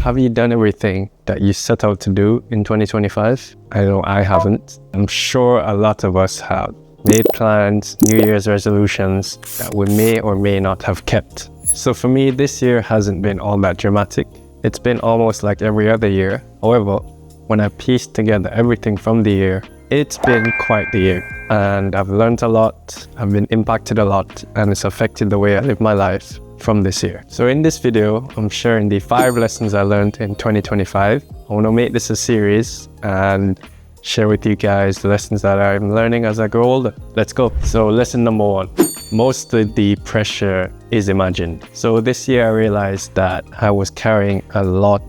Have you done everything that you set out to do in 2025? I know I haven't. I'm sure a lot of us have made plans, New Year's resolutions that we may or may not have kept. So for me, this year hasn't been all that dramatic. It's been almost like every other year. However, when I pieced together everything from the year, it's been quite the year. And I've learned a lot, I've been impacted a lot, and it's affected the way I live my life from this year. So in this video, I'm sharing the 5 lessons I learned in 2025. I want to make this a series and share with you guys the lessons that I'm learning as I grow older. Let's go. So lesson number 1, most of the pressure is imagined. So this year I realized that I was carrying a lot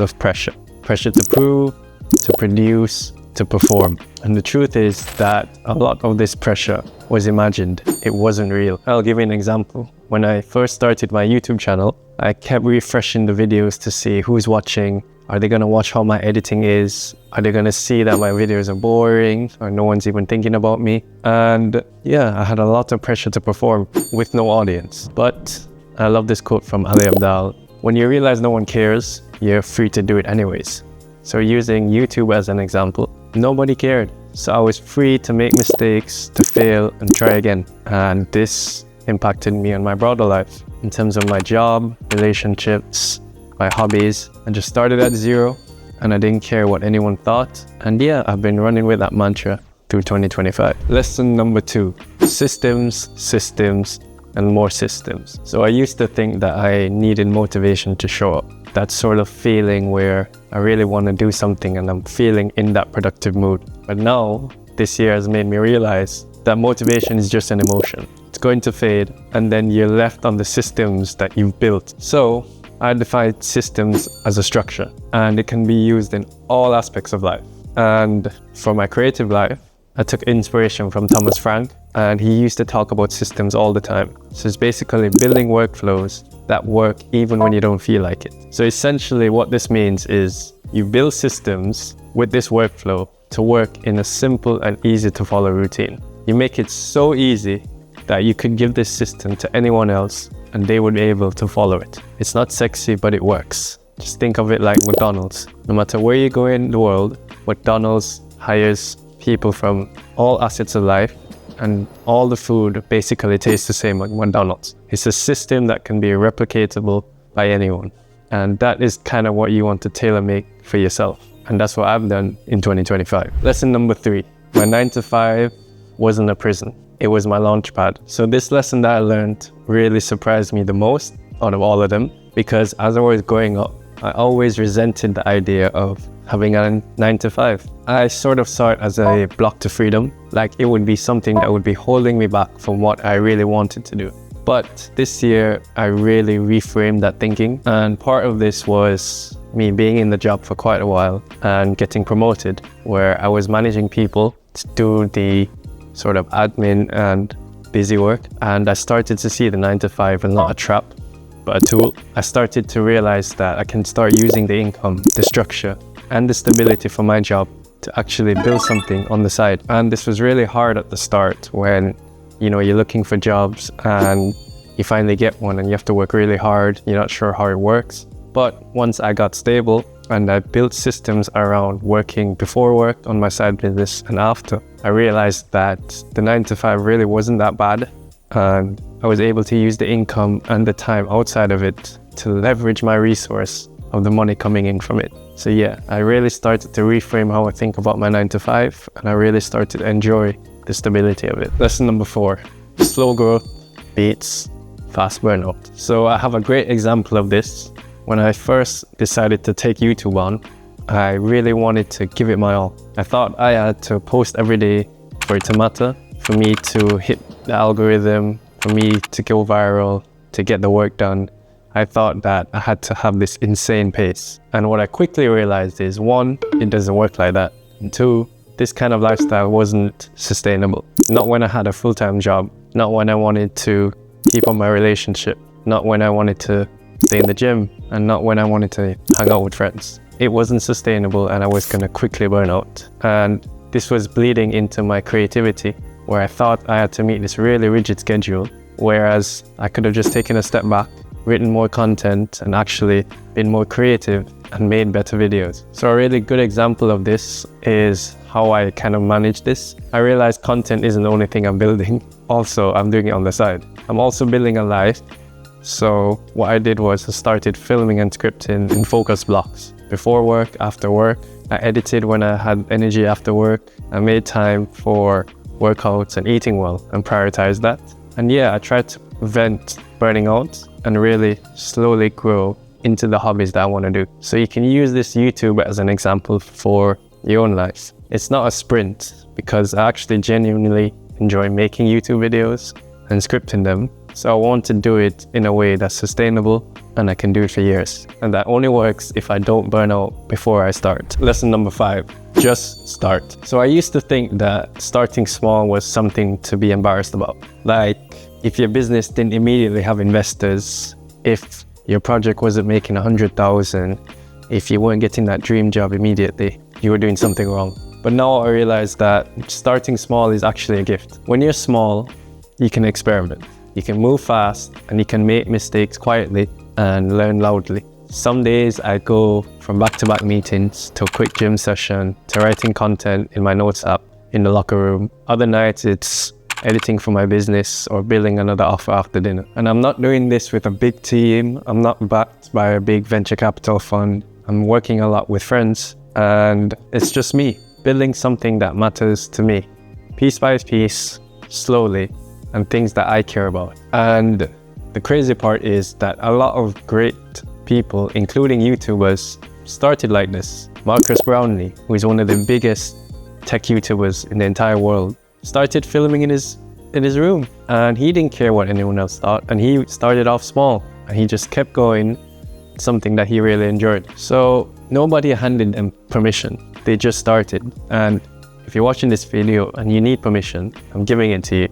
of pressure. Pressure to prove, to produce, to perform. And the truth is that a lot of this pressure was imagined. It wasn't real. I'll give you an example. When I first started my YouTube channel, I kept refreshing the videos to see who's watching. Are they gonna watch how my editing is? Are they gonna see that my videos are boring or no one's even thinking about me? And yeah, I had a lot of pressure to perform with no audience. But I love this quote from Ali Abdaal. When you realize no one cares, you're free to do it anyways. So using YouTube as an example, nobody cared. So I was free to make mistakes, to fail and try again. And this impacted me on my broader life in terms of my job, relationships, my hobbies. I just started at 0 and I didn't care what anyone thought. And yeah, I've been running with that mantra through 2025. Lesson number 2, systems, and more systems. So I used to think that I needed motivation to show up. That sort of feeling where I really want to do something and I'm feeling in that productive mood. But now, this year has made me realize that motivation is just an emotion. It's going to fade and then you're left on the systems that you've built. So I define systems as a structure and it can be used in all aspects of life. And for my creative life, I took inspiration from Thomas Frank, and he used to talk about systems all the time. So it's basically building workflows that work even when you don't feel like it. So essentially what this means is you build systems with this workflow to work in a simple and easy to follow routine. You make it so easy that you could give this system to anyone else and they would be able to follow it. It's not sexy, but it works. Just think of it like McDonald's. No matter where you go in the world, McDonald's hires people from all assets of life, and all the food basically tastes the same like McDonald's. It's a system that can be replicatable by anyone. And that is kind of what you want to tailor make for yourself. And that's what I've done in 2025. Lesson number 3, my 9 to 5 wasn't a prison. It was my launchpad. So this lesson that I learned really surprised me the most out of all of them, because as I was growing up, I always resented the idea of having a 9 to 5. I sort of saw it as a block to freedom, like it would be something that would be holding me back from what I really wanted to do. But this year, I really reframed that thinking. And part of this was me being in the job for quite a while and getting promoted, where I was managing people to do the sort of admin and busy work. And I started to see the 9 to 5 as not a trap, but a tool. I started to realize that I can start using the income, the structure, and the stability for my job to actually build something on the side. And this was really hard at the start when, you know, you're looking for jobs and you finally get one and you have to work really hard. You're not sure how it works. But once I got stable and I built systems around working before work on my side business and after, I realized that the 9 to 5 really wasn't that bad. And I was able to use the income and the time outside of it to leverage my resource of the money coming in from it. So yeah, I really started to reframe how I think about my 9 to 5 and I really started to enjoy the stability of it. Lesson number 4, slow growth beats fast burnout. So I have a great example of this. When I first decided to take YouTube on, I really wanted to give it my all. I thought I had to post every day for it to matter, for me to hit the algorithm, for me to go viral, to get the work done. I thought that I had to have this insane pace. And what I quickly realized is 1, it doesn't work like that. And 2, this kind of lifestyle wasn't sustainable. Not when I had a full-time job, not when I wanted to keep on my relationship, not when I wanted to stay in the gym, and not when I wanted to hang out with friends. It wasn't sustainable and I was gonna quickly burn out. And this was bleeding into my creativity, where I thought I had to meet this really rigid schedule, whereas I could have just taken a step back written more content, and actually been more creative and made better videos. So a really good example of this is how I kind of manage this. I realized content isn't the only thing I'm building. Also, I'm doing it on the side. I'm also building a life. So what I did was I started filming and scripting in focus blocks. Before work, after work. I edited when I had energy after work. I made time for workouts and eating well and prioritized that. And yeah, I tried to prevent burning out and really slowly grow into the hobbies that I want to do. So you can use this YouTube as an example for your own life. It's not a sprint because I actually genuinely enjoy making YouTube videos and scripting them. So I want to do it in a way that's sustainable and I can do it for years. And that only works if I don't burn out before I start. Lesson number 5, just start. So I used to think that starting small was something to be embarrassed about. Like if your business didn't immediately have investors, if your project wasn't making 100,000, if you weren't getting that dream job immediately, you were doing something wrong. But now I realize that starting small is actually a gift. When you're small, you can experiment. You can move fast and you can make mistakes quietly and learn loudly. Some days I go from back-to-back meetings to a quick gym session to writing content in my notes app in the locker room. Other nights it's editing for my business or building another offer after dinner. And I'm not doing this with a big team. I'm not backed by a big venture capital fund. I'm working a lot with friends and it's just me building something that matters to me, piece by piece, slowly, and things that I care about. And the crazy part is that a lot of great people, including YouTubers, started like this. Marcus Brownlee, who is one of the biggest tech YouTubers in the entire world, started filming in his room and he didn't care what anyone else thought, and he started off small and he just kept going, something that he really enjoyed. So nobody handed them permission, they just started. And if you're watching this video and you need permission, I'm giving it to you.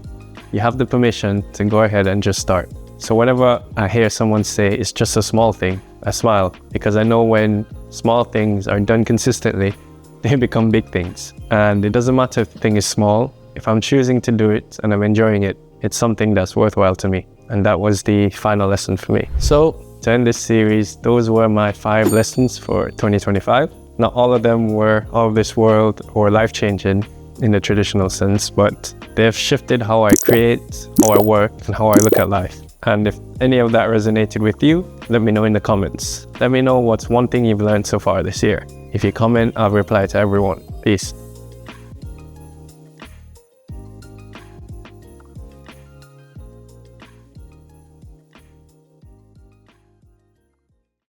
You have the permission to go ahead and just start. So whenever I hear someone say it's just a small thing, I smile, because I know when small things are done consistently, they become big things. And it doesn't matter if the thing is small. If I'm choosing to do it and I'm enjoying it, it's something that's worthwhile to me. And that was the final lesson for me. So to end this series, those were my 5 lessons for 2025. Not all of them were out of this world or life-changing in the traditional sense, but they have shifted how I create, how I work, and how I look at life. And if any of that resonated with you, let me know in the comments. Let me know what's one thing you've learned so far this year. If you comment, I'll reply to everyone. Peace.